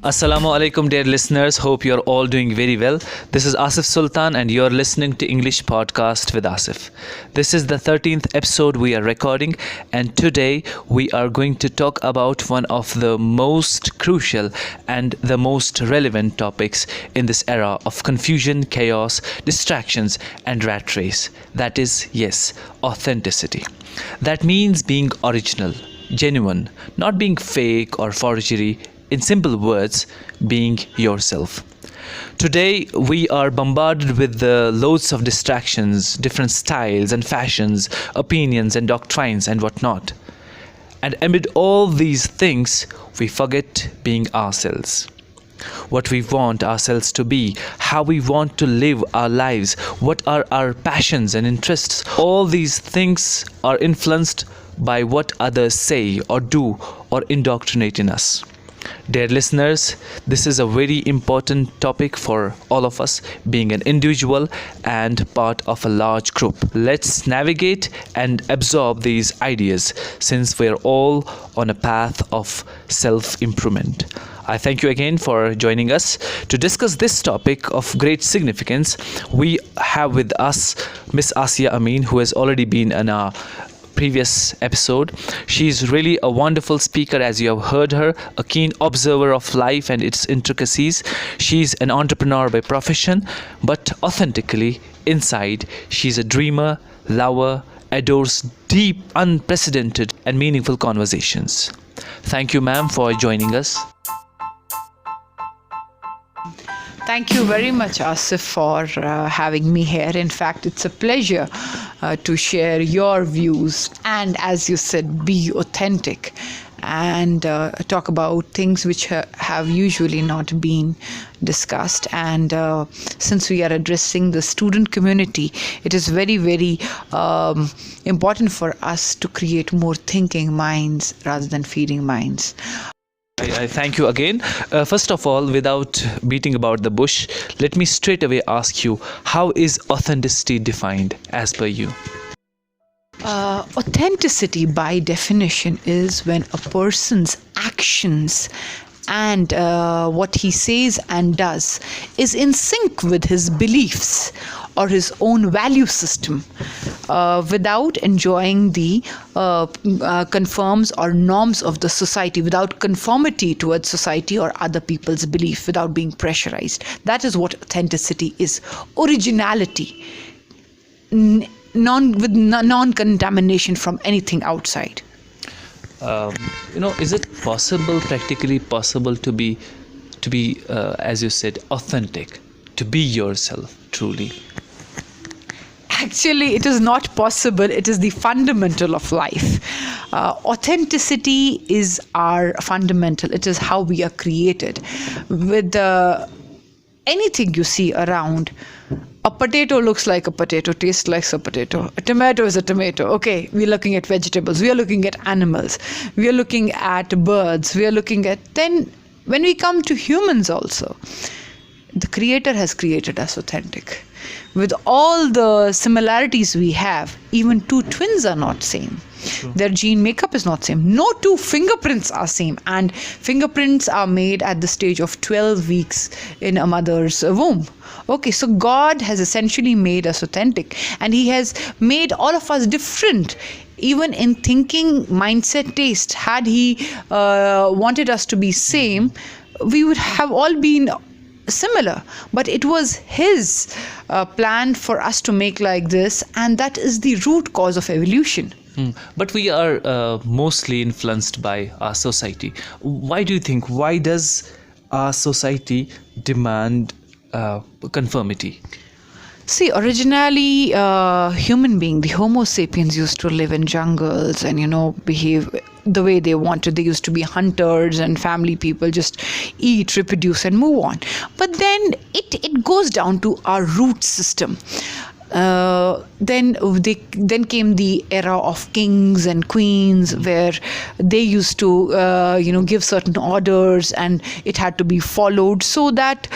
Assalamu alaikum, dear listeners. Hope you're all doing very well. This is Asif Sultan, and you're listening to English Podcast with Asif. This is the 13th episode we are recording, and today we are going to talk about one of the most crucial and the most relevant topics in this era of confusion, chaos, distractions, and rat race. That is, yes, authenticity. That means being original, genuine, not being fake or forgery. In simple words, being yourself. Today, we are bombarded with the loads of distractions, different styles and fashions, opinions and doctrines and whatnot. And amid all these things, we forget being ourselves. What we want ourselves to be, how we want to live our lives, what are our passions and interests. All these things are influenced by what others say or do or indoctrinate in us. Dear listeners, this is a very important topic for all of us, being an individual and part of a large group. Let's navigate and absorb these ideas since we're all on a path of self-improvement. I thank you again for joining us. To discuss this topic of great significance, we have with us Miss Asiya Amin, who has already been in our previous episode. She's really a wonderful speaker, as you have heard her, a keen observer of life and its intricacies. She's an entrepreneur by profession, but authentically, inside, she's a dreamer, lover, adores deep, unprecedented, and meaningful conversations. Thank you, ma'am, for joining us. Thank you very much, Asif, for having me here. In fact, it's a pleasure to share your views and, as you said, be authentic and talk about things which have usually not been discussed. And since we are addressing the student community, it is very, very important for us to create more thinking minds rather than feeding minds. I thank you again. First of all, without beating about the bush, let me straight away ask you, how is authenticity defined as per you? Authenticity, by definition, is when a person's actions and what he says and does is in sync with his beliefs or his own value system, without enjoying the conforms or norms of the society, without conformity towards society or other people's belief, without being pressurized. That is what authenticity is. Originality, with non-contamination from anything outside. Is it possible, practically possible, to be, as you said, authentic, to be yourself truly? Actually, it is not possible. It is the fundamental of life. Authenticity is our fundamental. It is how we are created. With anything you see around, a potato looks like a potato, tastes like a potato. A tomato is a tomato. Okay, we're looking at vegetables. We are looking at animals. We are looking at birds. We are looking at... Then when we come to humans also, the Creator has created us authentic. With all the similarities we have, even two twins are not same. True. Their gene makeup is not same. No two fingerprints are same. And fingerprints are made at the stage of 12 weeks in a mother's womb. Okay, so God has essentially made us authentic. And He has made all of us different. Even in thinking, mindset, taste. Had He wanted us to be same, we would have all been similar, but it was His plan for us to make like this, and that is the root cause of evolution. But we are mostly influenced by our society. Why do you think? Why does our society demand conformity? See, originally, human being, the Homo sapiens, used to live in jungles and, behave the way they wanted. They used to be hunters and family people, just eat, reproduce, and move on. But then it goes down to our root system. Then came the era of kings and queens, where they used to give certain orders, and it had to be followed, so that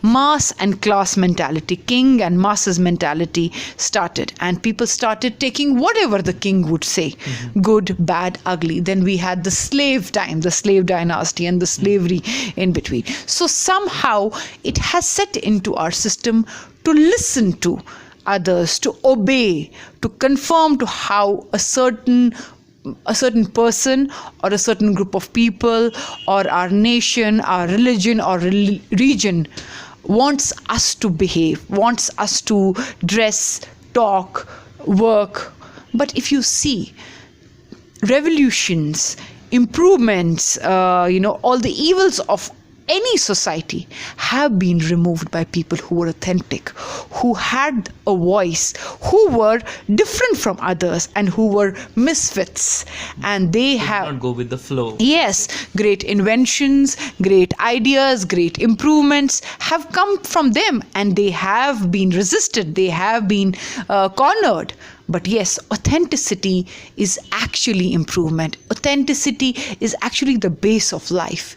mass and class mentality, king and masses mentality started, and people started taking whatever the king would say, good, bad, ugly. Then we had the slave time, the slave dynasty, and the slavery in between. So somehow it has set into our system to listen to others, to obey, to conform to how a certain person or a certain group of people or our nation, our religion or region wants us to behave, wants us to dress, talk, work. But if you see revolutions, improvements, all the evils of any society have been removed by people who were authentic, who had a voice, who were different from others, and who were misfits. And they have not go with the flow. Yes, great inventions, great ideas, great improvements have come from them, and they have been resisted, they have been cornered. But yes, authenticity is actually improvement. Authenticity is actually the base of life.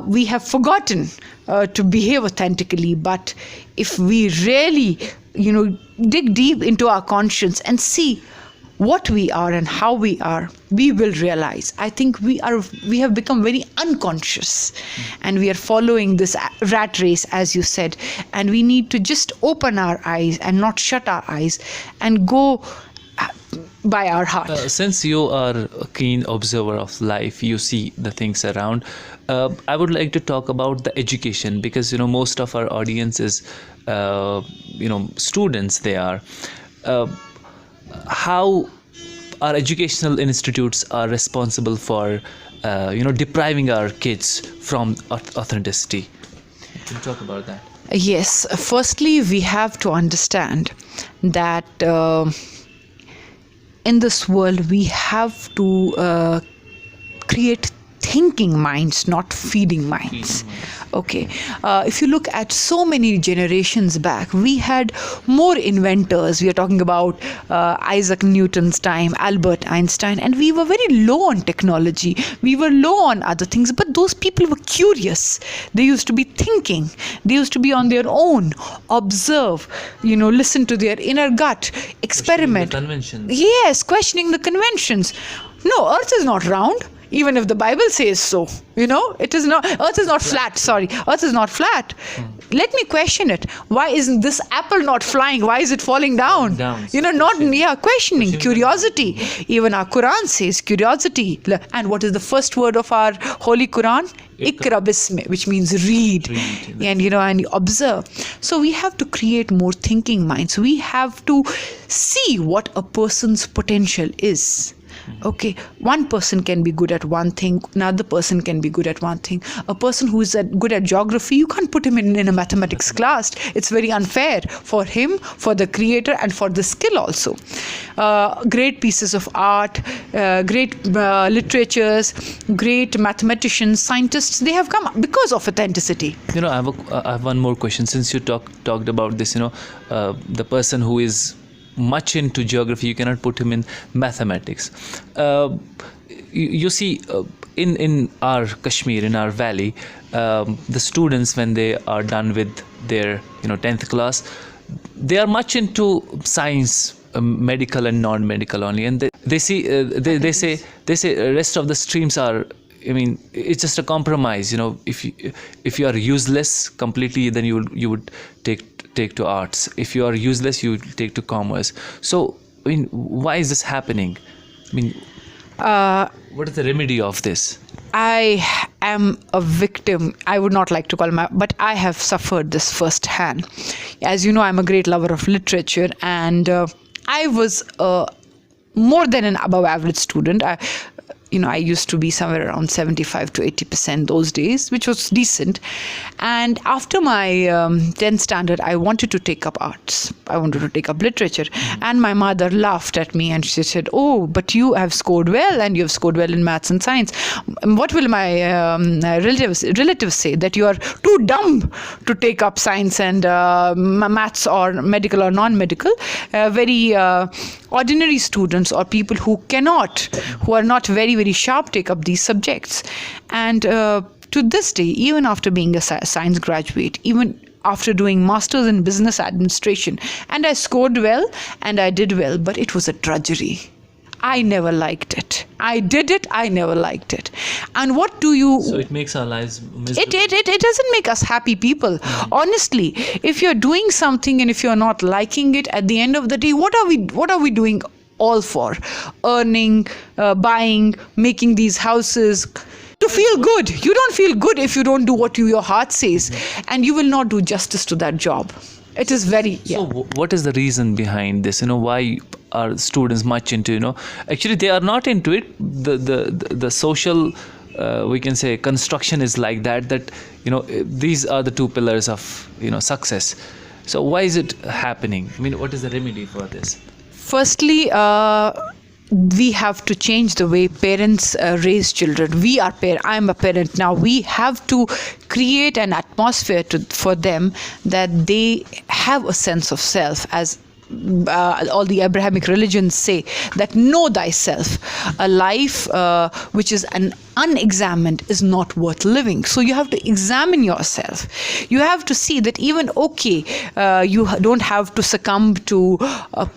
We have forgotten to behave authentically, but if we really, dig deep into our conscience and see what we are and how we are, we will realize. I think we have become very unconscious, and we are following this rat race, as you said, and we need to just open our eyes and not shut our eyes and go by our heart. Since you are a keen observer of life, you see the things around. I would like to talk about the education, because most of our audience is students. They are how our educational institutes are responsible for depriving our kids from authenticity. Can you talk about that? Yes, firstly we have to understand that in this world we have to create thinking minds, not feeding minds. Okay. If you look at so many generations back, we had more inventors. We are talking about Isaac Newton's time, Albert Einstein, and we were very low on technology. We were low on other things, but those people were curious. They used to be thinking. They used to be on their own, observe, listen to their inner gut, experiment. Questioning the conventions. Yes, questioning the conventions. No, Earth is not round. Even if the Bible says so, it is not. Earth is not flat. Sorry, Earth is not flat. Let me question it. Why isn't this apple not flying? Why is it falling down? Questioning, curiosity. Even our Quran says curiosity. And what is the first word of our Holy Quran? Ikra bismi, which means read. And observe. So we have to create more thinking minds. We have to see what a person's potential is. Okay, one person can be good at one thing, another person can be good at one thing. A person who is good at geography, you can't put him in a mathematics class. It's very unfair for him, for the creator, and for the skill also. Great pieces of art, great literatures, great mathematicians, scientists, they have come because of authenticity. I have one more question. Since you talked about this, the person who is much into geography, you cannot put him in mathematics. You see, in our Kashmir, in our valley, the students, when they are done with their 10th class, they are much into science, medical and non-medical only, and they say rest of the streams are, it's just a compromise. If you are useless completely, then you would take to arts. If you are useless, you take to commerce. So why is this happening? What is the remedy of this? I am a victim. I would not like to call myself, but I have suffered this firsthand. As you know, I'm a great lover of literature, and I was more than an above average student. I used to be somewhere around 75 to 80% those days, which was decent. And after my 10th standard, I wanted to take up arts. I wanted to take up literature. And my mother laughed at me and she said, "Oh, but you have scored well and you have scored well in maths and science. What will my relatives say? That you are too dumb to take up science and maths or medical or non-medical. Very ordinary students or people who are not very, very sharp, take up these subjects." And to this day, even after being a science graduate, even after doing masters in business administration, and I scored well and I did well, but it was a drudgery. I never liked it. I did it. I never liked it. And what do you... So it makes our lives miserable. It doesn't make us happy people. Honestly, if you're doing something and if you're not liking it, at the end of the day, what are we doing all for? Earning, buying, making these houses... to feel good. You don't feel good if you don't do what your heart says, and you will not do justice to that job. It is very... So what is the reason behind this? Why are students much into, actually they are not into it. The social, we can say, construction is like that, these are the two pillars of, success. So why is it happening? What is the remedy for this? Firstly, we have to change the way parents raise children. I am a parent now. We have to create an atmosphere for them that they have a sense of self, as all the Abrahamic religions say, that know thyself. A life which is an unexamined is not worth living. So you have to examine yourself. You have to see that even you don't have to succumb to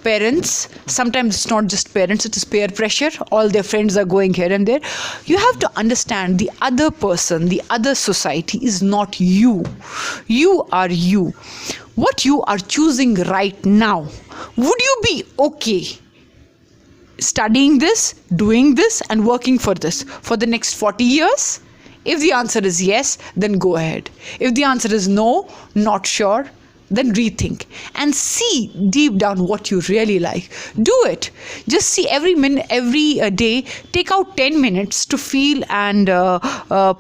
parents. Sometimes it's not just parents, it is peer pressure. All their friends are going here and there. You have to understand the other person, the other society is not you. You are you. What you are choosing right now, would you be okay studying this, doing this, and working for this for the next 40 years? If the answer is yes, then go ahead. If the answer is no, not sure, then rethink and see deep down what you really like. Do it. Just see every day, take out 10 minutes to feel and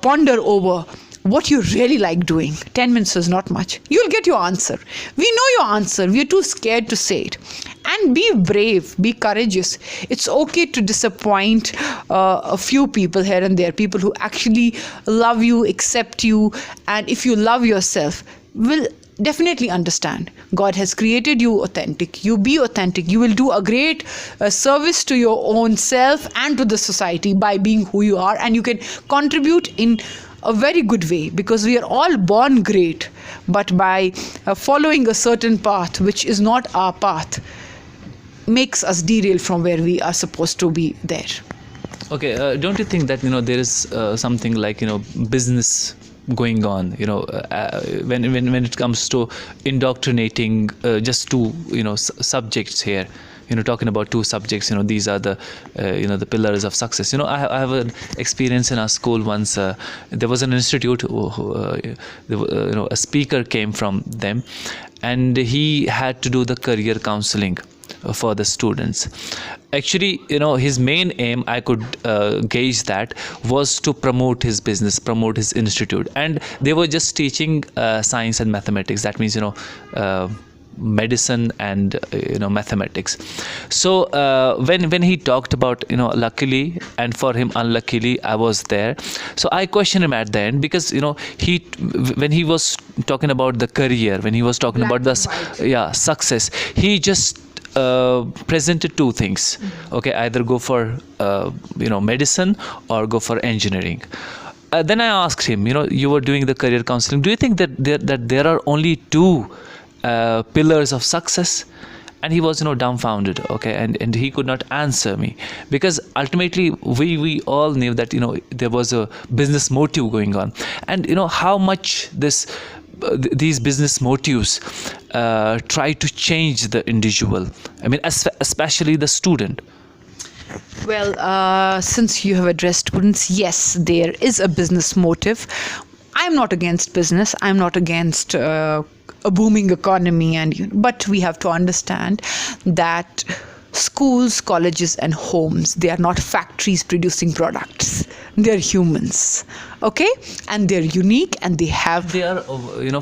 ponder over what you really like doing. 10 minutes is not much. You'll get your answer. We know your answer. We're too scared to say it. And be brave, be courageous. It's okay to disappoint a few people here and there, people who actually love you, accept you, and if you love yourself, will definitely understand. God has created you authentic. You be authentic. You will do a great service to your own self and to the society by being who you are, and you can contribute in a very good way, because we are all born great, but by following a certain path which is not our path makes us derail from where we are supposed to be there. Okay, don't you think that there is something like business going on when it comes to indoctrinating just two subjects here, talking about two subjects, these are the the pillars of success. I have an experience in our school once. There was an institute a speaker came from them, and he had to do the career counseling for the students. Actually, his main aim, I could gauge that, was to promote his business, promote his institute. And they were just teaching science and mathematics. That means, medicine and mathematics. So when he talked about luckily, and for him unluckily, I was there. So I questioned him at the end, because when he was talking about the career, when he was talking about the success, he just presented two things. Okay, either go for medicine or go for engineering. Then I asked him, you were doing the career counseling, do you think that there are only two pillars of success? And he was dumbfounded. Okay, and he could not answer me, because ultimately we all knew that there was a business motive going on, and how much these business motives try to change the individual. Especially the student. Well, since you have addressed students, yes, there is a business motive. I'm not against business. I'm not against a booming economy, but we have to understand that Schools, colleges, and homes, they are not factories producing products. They're humans. Okay? And they're unique, and they are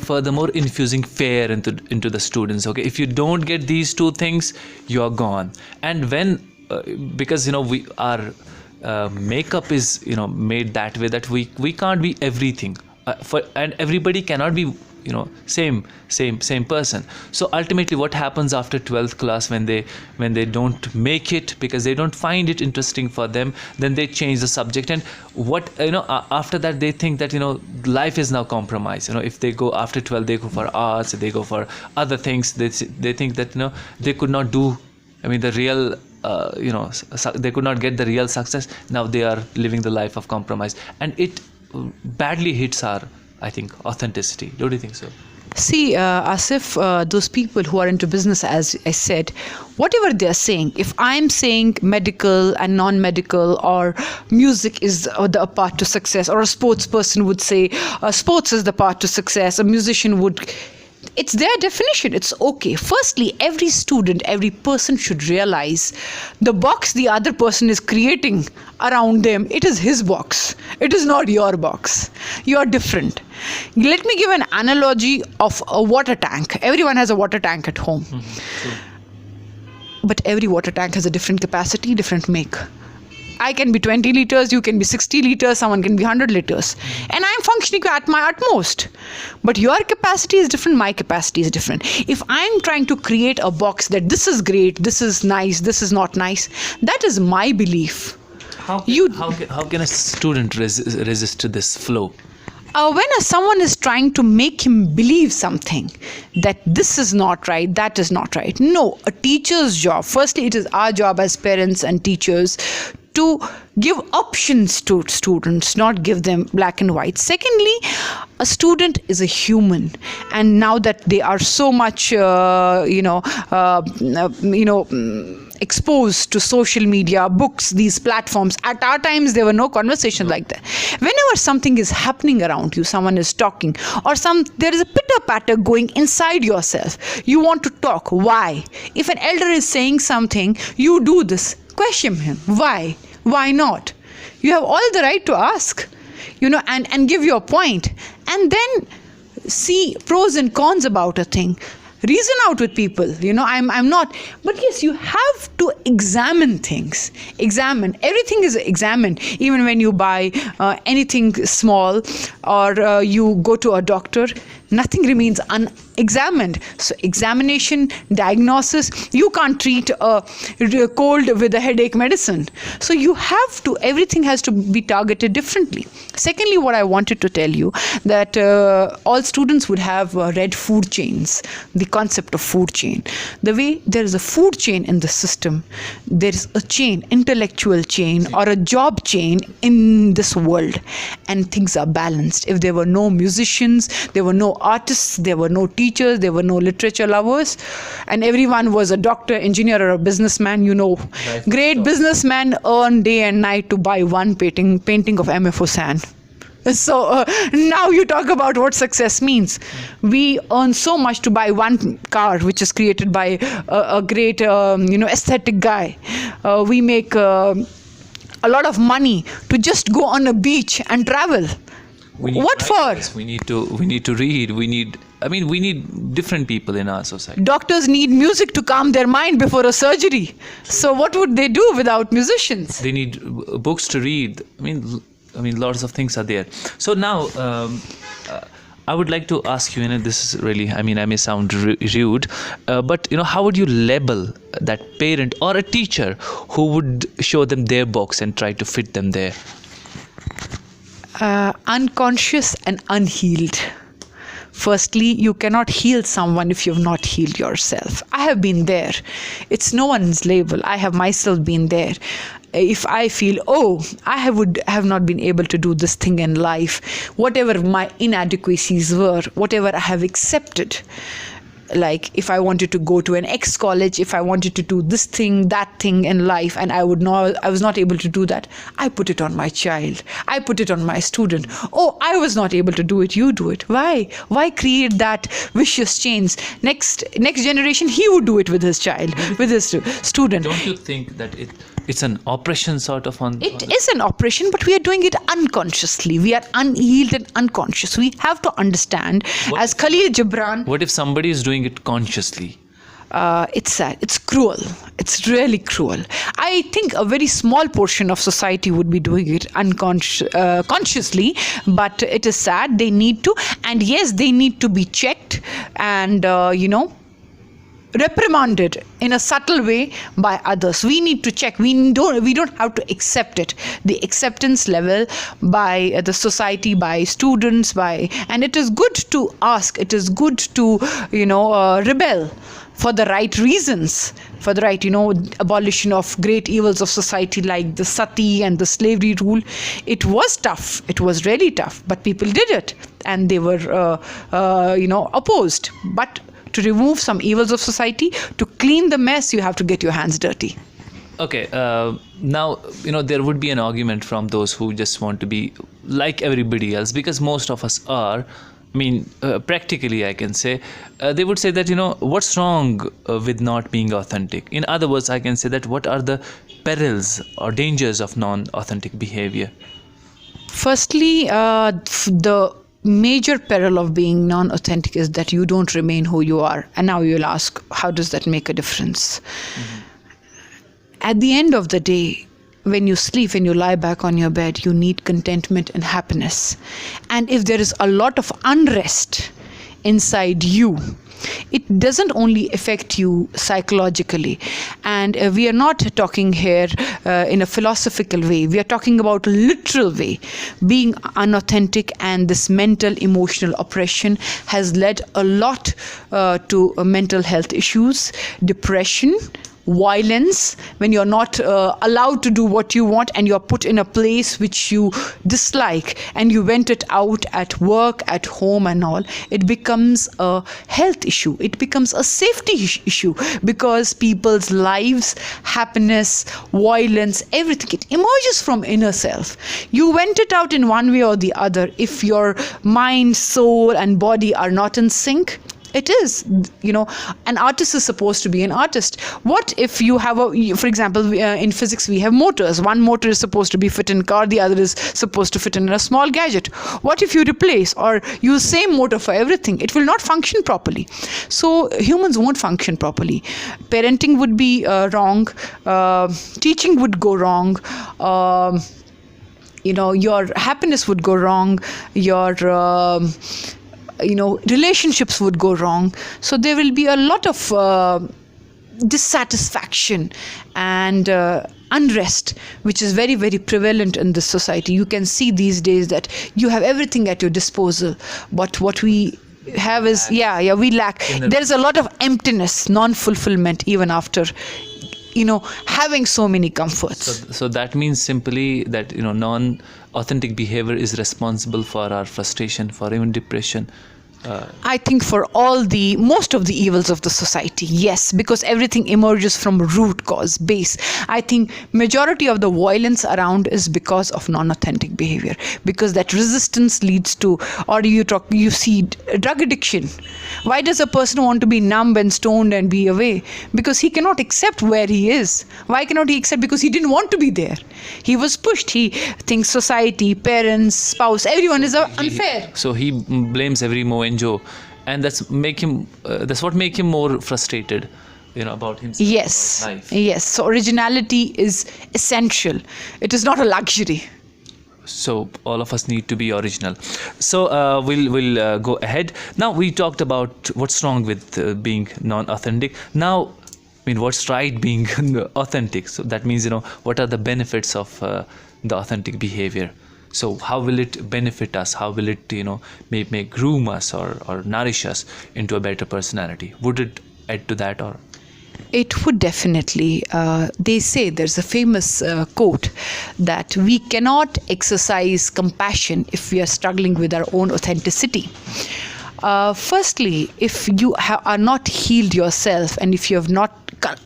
furthermore infusing fear into the students. Okay, if you don't get these two things, you're gone. And when because we our makeup is made that way that we can't be everything, and everybody cannot be same person. So ultimately what happens after 12th class, when they don't make it because they don't find it interesting for them, then they change the subject, and what after that they think that life is now compromised. If they go after 12, they go for arts, they go for other things, they think that they could not do the real they could not get the real success. Now they are living the life of compromise, and it badly hits our, I think, authenticity. Don't you think so? See, Asif, those people who are into business, as I said, whatever they're saying, if I'm saying medical and non-medical, or music is the path to success, or a sports person would say sports is the path to success, a musician would... It's their definition. It's okay. Firstly, every student, every person should realize the box the other person is creating around them, it is his box. It is not your box. You are different. Let me give an analogy of a water tank. Everyone has a water tank at home. But every water tank has a different capacity, different make. I can be 20 liters, you can be 60 liters, someone can be 100 liters. And I'm functioning at my utmost. But your capacity is different, my capacity is different. If I'm trying to create a box that this is great, this is nice, this is not nice, that is my belief. How can a student resist to this flow? When someone is trying to make him believe something, that this is not right, that is not right. No, a teacher's job, firstly, it is our job as parents and teachers to give options to students, not give them black and white. Secondly, a student is a human, and now that they are so much, exposed to social media, books, these platforms. At our times, there were no conversations like that. Whenever something is happening around you, someone is talking, or there is a pitter-patter going inside yourself, you want to talk. Why? If an elder is saying something, you do this. Question him. Why? Why not? You have all the right to ask, and give your point. And then see pros and cons about a thing. Reason out with people. I'm not, but yes, you have to examine things. Examine. Everything is examined. Even when you buy anything small, or you go to a doctor, nothing remains unexamined. So examination, diagnosis, you can't treat a cold with a headache medicine. So everything has to be targeted differently. Secondly, what I wanted to tell you, that all students would have read food chains, the concept of food chain. The way there is a food chain in the system, there is a chain, intellectual chain, or a job chain in this world, and things are balanced. If there were no musicians, there were no artists, there were no teachers, there were no literature lovers, and everyone was a doctor, engineer, or a businessman, great businessmen earn day and night to buy one painting of MFO San. So now you talk about what success means. We earn so much to buy one car, which is created by a great, aesthetic guy. We make a lot of money to just go on a beach and travel. What for? We need to read. We need different people in our society. Doctors need music to calm their mind before a surgery. So what would they do without musicians? They need books to read. Lots of things are there. So now, I would like to ask you, this is really, I may sound rude, but, how would you label that parent or a teacher who would show them their box and try to fit them there? Unconscious and unhealed. Firstly, you cannot heal someone if you've not healed yourself. I have been there. It's no one's label. I have myself been there. If I feel, I would have not been able to do this thing in life, whatever my inadequacies were, whatever I have accepted, Like if I wanted to go to an X college, if I wanted to do this thing, that thing in life, and I was not able to do that, I put it on my child. I put it on my student. Oh, I was not able to do it. You do it. Why? Why create that vicious chains? Next generation, he would do it with his child, with his student. Don't you think that it's an oppression sort of on? It is an oppression, but we are doing it unconsciously. We are unhealed and unconscious. We have to understand, as Khalil Gibran. What if somebody is doing it consciously? It's sad. It's cruel. It's really cruel. I think a very small portion of society would be doing it consciously, but it is sad. They need to, and yes, they need to be checked and reprimanded in a subtle way by others. We need to check. We don't have to accept it. The acceptance level by the society, by students, and it is good to ask. It is good to rebel for the right reasons, for the right abolition of great evils of society like the sati and the slavery rule. It was tough. It was really tough, but people did it, and they were opposed. But to remove some evils of society, to clean the mess, you have to get your hands dirty. Okay, now there would be an argument from those who just want to be like everybody else, because most of us are. I mean, practically, I can say, they would say that, what's wrong with not being authentic? In other words, I can say that what are the perils or dangers of non-authentic behavior? Firstly, the major peril of being non-authentic is that you don't remain who you are. And now you'll ask, how does that make a difference? Mm-hmm. At the end of the day, when you sleep, when you lie back on your bed, you need contentment and happiness. And if there is a lot of unrest inside you, it doesn't only affect you psychologically. And we are not talking here in a philosophical way. We are talking about a literal way. Being unauthentic and this mental, emotional oppression has led a lot to mental health issues, depression, violence, when you're not allowed to do what you want and you're put in a place which you dislike and you vent it out at work, at home and all. It becomes a health issue. It becomes a safety issue, because people's lives, happiness, violence, everything, it emerges from inner self. You vent it out in one way or the other. If your mind, soul and body are not in sync, it is, an artist is supposed to be an artist. What if you have for example, in physics we have motors. One motor is supposed to be fit in a car, the other is supposed to fit in a small gadget. What if you replace or use same motor for everything? It will not function properly. So humans won't function properly. Parenting would be wrong. Teaching would go wrong. Your happiness would go wrong. Your relationships would go wrong. So there will be a lot of dissatisfaction and unrest, which is very, very prevalent in this society. You can see these days that you have everything at your disposal, but what we have is we lack. There's a lot of emptiness, non-fulfillment, even after having so many comforts. So that means simply that non-authentic behavior is responsible for our frustration, for even depression. I think for most of the evils of the society, yes, because everything emerges from root cause, base. I think majority of the violence around is because of non-authentic behavior, because that resistance leads to, or you see drug addiction. Why does a person want to be numb and stoned and be away? Because he cannot accept where he is. Why cannot he accept? Because he didn't want to be there. He was pushed. He thinks society, parents, spouse, everyone is unfair. So he blames every moment, and that's what make him more frustrated about himself. Yes, about life. Yes. So originality is essential. It is not a luxury. So all of us need to be original. So we'll go ahead. Now we talked about what's wrong with being non-authentic. Now, what's right being authentic? So that means what are the benefits of the authentic behavior? So how will it benefit us? How will it, may groom us or nourish us into a better personality? Would it add to that or? It would definitely. They say, there's a famous quote that we cannot exercise compassion if we are struggling with our own authenticity. Firstly, if you are not healed yourself, and if you have not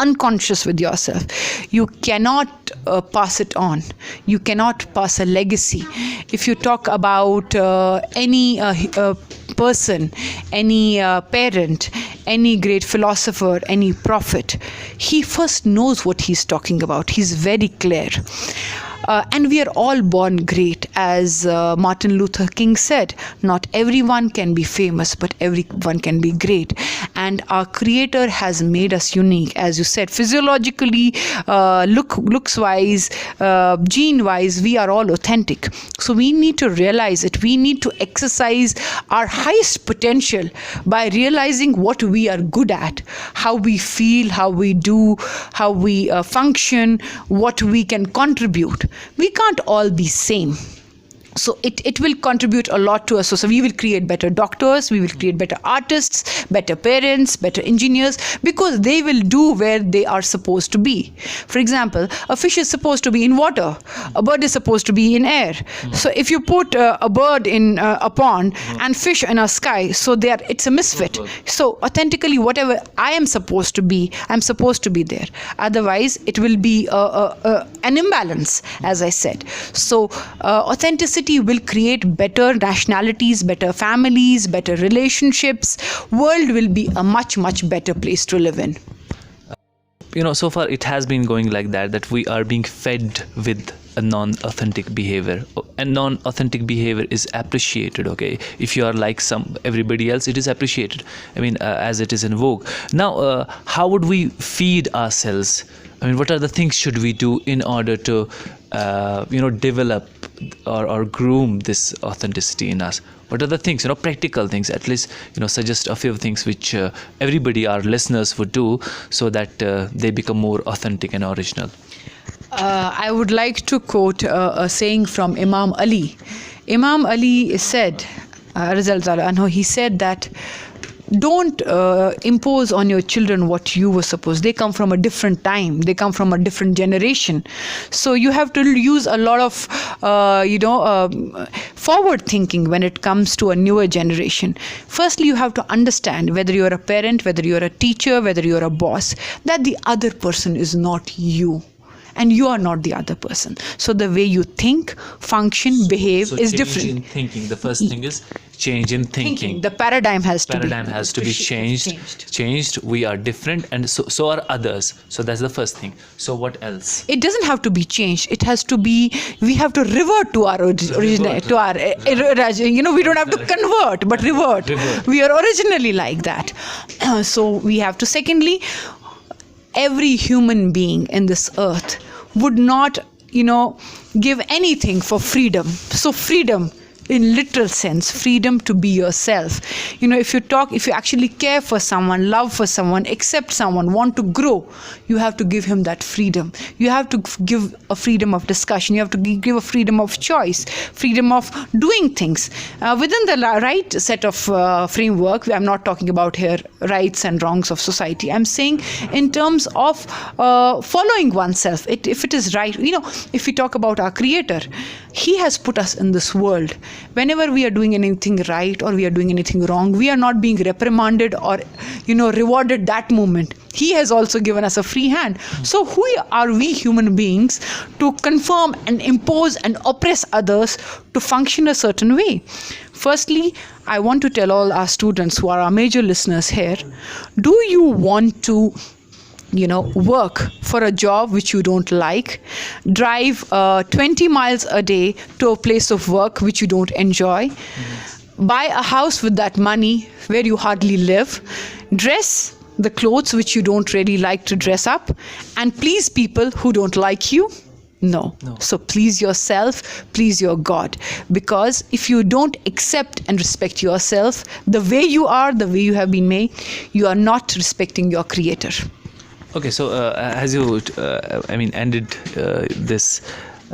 unconscious with yourself, you cannot pass it on. You cannot pass a legacy. If you talk about any person, any parent, any great philosopher, any prophet, he first knows what he's talking about. He's very clear. And we are all born great. As Martin Luther King said, not everyone can be famous, but everyone can be great. And our Creator has made us unique. As you said, physiologically, looks-wise, gene-wise, we are all authentic. So we need to realize it. We need to exercise our highest potential by realizing what we are good at, how we feel, how we do, how we function, what we can contribute. We can't all be same. So it will contribute a lot to us. So we will create better doctors, we will create better artists, better parents, better engineers, because they will do where they are supposed to be. For example, a fish is supposed to be in water, a bird is supposed to be in air. So if you put a bird in a pond and fish in a sky, so it's a misfit. So authentically, whatever I am supposed to be, I'm supposed to be there. Otherwise, it will be an imbalance, as I said. So authenticity will create better nationalities, better families, better relationships. World will be a much, much better place to live in. So far it has been going like that we are being fed with a non-authentic behavior, and non-authentic behavior is appreciated. Okay, if you are like everybody else, it is appreciated. As it is in vogue now. How would we feed ourselves? What are the things should we do in order to develop or groom this authenticity in us? What are the things, practical things, at least, suggest a few things which everybody, our listeners, would do so that they become more authentic and original? I would like to quote a saying from Imam Ali. Imam Ali said, he said that don't impose on your children what you were supposed. They come from a different time. They come from a different generation. So you have to use a lot of, forward thinking when it comes to a newer generation. Firstly, you have to understand, whether you're a parent, whether you're a teacher, whether you're a boss, that the other person is not you. And you are not the other person. So the way you think, function, behave is different. Change in thinking. The first thing is change in thinking. The paradigm has to be changed. We are different, and so are others. So that's the first thing. So what else? It doesn't have to be changed. It has to be. We have to revert to our original. To our. We don't have to convert, but revert. We are originally like that. So we have to. Secondly, every human being in this earth would not, give anything for freedom. So freedom, in literal sense, freedom to be yourself. If you actually care for someone, love for someone, accept someone, want to grow, you have to give him that freedom. You have to give a freedom of discussion. You have to give a freedom of choice, freedom of doing things within the right set of framework. I'm not talking about here rights and wrongs of society. I'm saying in terms of following oneself. If it is right, if we talk about our Creator, He has put us in this world. Whenever we are doing anything right or we are doing anything wrong, we are not being reprimanded or, rewarded that moment. He has also given us a free hand. So who are we human beings to conform and impose and oppress others to function a certain way? Firstly, I want to tell all our students who are our major listeners here, do you want to work for a job which you don't like, drive 20 miles a day to a place of work which you don't enjoy, buy a house with that money where you hardly live, dress the clothes which you don't really like to dress up, and please people who don't like you? No. So please yourself, please your God. Because if you don't accept and respect yourself, the way you are, the way you have been made, you are not respecting your Creator. Okay, so as you, ended this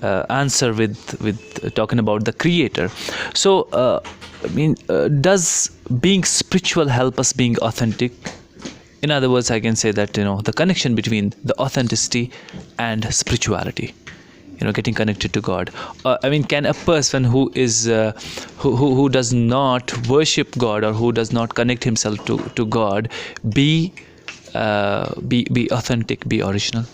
answer with talking about the Creator. So, does being spiritual help us being authentic? In other words, I can say that the connection between the authenticity and spirituality. getting connected to God? I mean, can a person who is who does not worship God or who does not connect himself to God be authentic, be original?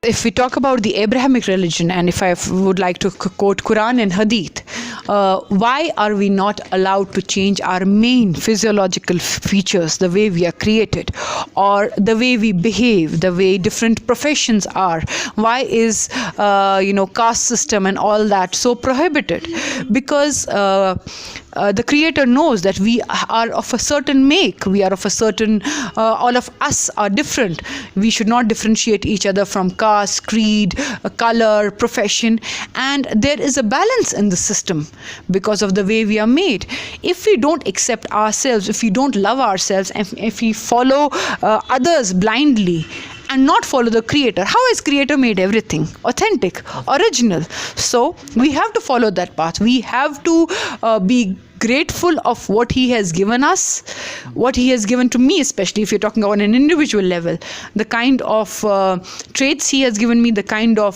If we talk about the Abrahamic religion, and if I would like to quote Quran and Hadith, why are we not allowed to change our main physiological features, the way we are created, or the way we behave, the way different professions are? Why is caste system and all that so prohibited? Because the Creator knows that we are of a certain make, we are of a certain, all of us are different. We should not differentiate each other from caste, creed, color, profession, and there is a balance in the system because of the way we are made. If we don't accept ourselves, if we don't love ourselves, and if we follow others blindly and not follow the Creator, how has Creator made everything authentic, original? So we have to follow that path. We have to be grateful of what He has given us, what He has given to me, especially if you're talking about an individual level, the kind of traits He has given me, the kind of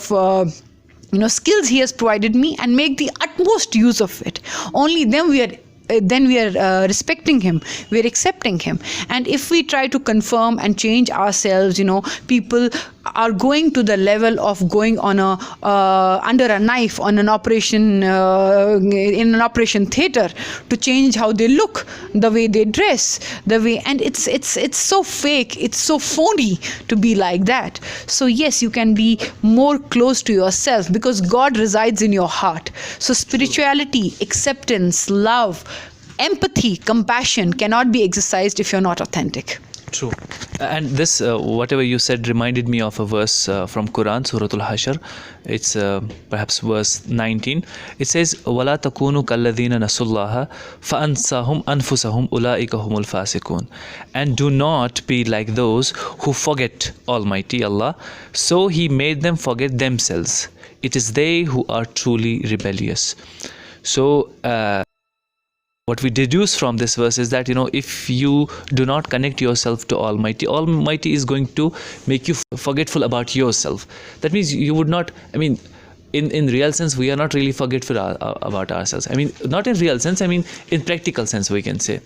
skills He has provided me, and make the utmost use of it. Only then we are respecting Him, we are accepting Him. And if we try to conform and change ourselves, people are going to the level of going on under a knife on an operation in an operation theater to change how they look, the way they dress, the way, and it's so fake, it's so phony to be like that. So yes, you can be more close to yourself because God resides in your heart. So spirituality, acceptance, love, empathy, compassion cannot be exercised if you're not authentic. True. And this, whatever you said, reminded me of a verse from Quran, Suratul Hashr. It's perhaps verse 19. It says, وَلَا تَكُونُوا كَالَّذِينَ نَسُوا اللَّهَ فَأَنْسَاهُمْ أَنفُسَهُمْ أُولَٰئِكَ هُمُ الْفَاسِقُونَ. And do not be like those who forget Almighty Allah, so He made them forget themselves. It is they who are truly rebellious. So, what we deduce from this verse is that, if you do not connect yourself to Almighty is going to make you forgetful about yourself. That means you would not, in real sense, we are not really forgetful about ourselves. Not in real sense, in practical sense, we can say.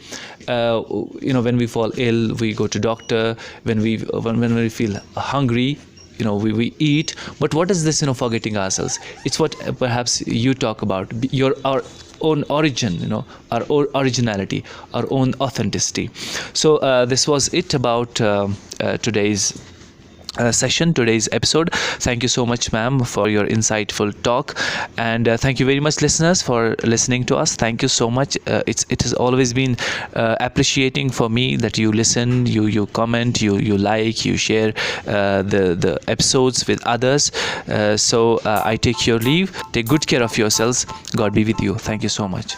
When we fall ill, we go to doctor. When we feel hungry, we eat. But what is this, forgetting ourselves? It's what perhaps you talk about, our own origin, our own originality, our own authenticity. So this was it about today's session, today's episode. Thank you so much, ma'am, for your insightful talk, and thank you very much, listeners, for listening to us. Thank you so much. It has always been appreciating for me that you listen, you comment, you like, you share the episodes with others. So I take your leave. Take good care of yourselves. God be with you. Thank you so much.